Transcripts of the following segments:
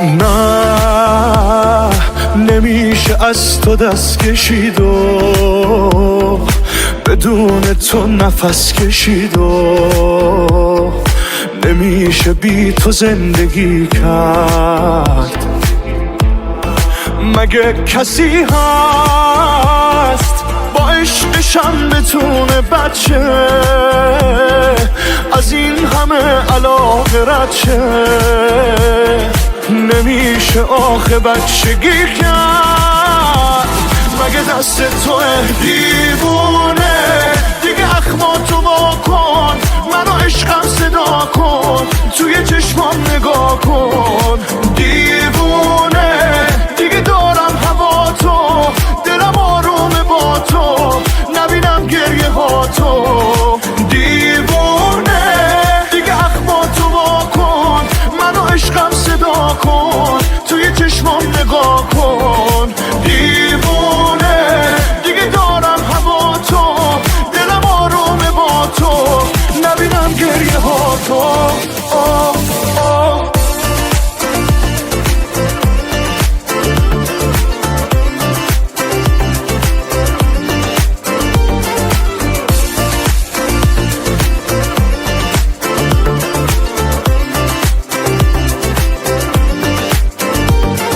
نه نمیشه از تو دست کشید و بدون تو نفس کشید و نمیشه بی تو زندگی کرد. مگه کسی هست با عشقشم بتونه بچه از این همه علاقه رد شه؟ نمیشه آخه بچگی کرد. مگه دست توه دیوونه دیگه اخماتو واکن، منو عشقم صدا کن، توی چشمام نگاه کن. دیوونه دیگه دارم هوا تو، دلم آرومه با تو، نبینم گریه ها تو. دیوونه دیگه اخماتو واکن، منو عشقم صدا کن، توی چشمام نگاه کن. دیوونه دیگه دارم هوا تو، دلم آرومه با تو، نبینم گریه ها تو.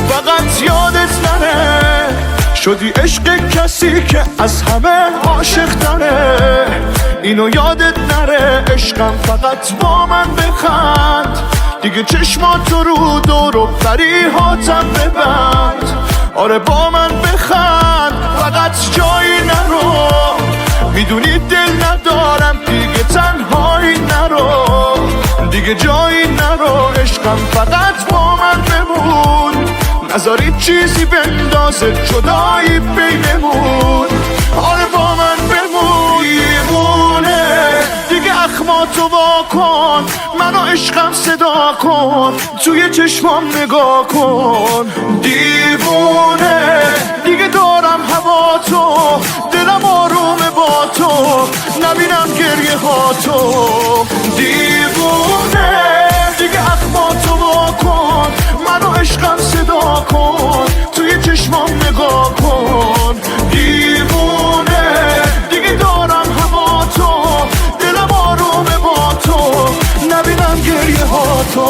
فقط یادت نره شدی عشق کسی که از همه عاشق تره. اینو یادت نره عشقم فقط با من بخند، دیگه چشماتو رو دور و پریهاتم ببند. آره با من بخند فقط جایی نرو، میدونی دل ندارم دیگه تنهایی نرو، دیگه جایی نرو. عشقم فقط با من بمون، نذاری چیزی بندازه جدایی بینمون. آره با من بمون. دیوونه دیگه اخماتو واکن، منو عشقم صدا کن، توی چشمام نگاه کن. دیوونه دیگه دارم هوا تو، دلم آرومه با تو، نبینم گریه ها تو. دیوونه دیگه اخماتو واکن، منو عشقم صدا کن، توی چشمام نگاه کن. دیوونه دیگه دارم هوا تو، دلم آرومه با تو، نبینم گریه ها تو.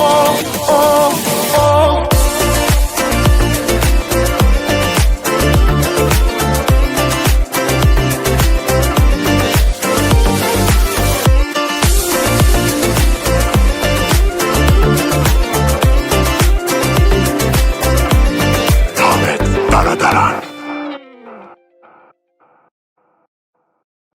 برادران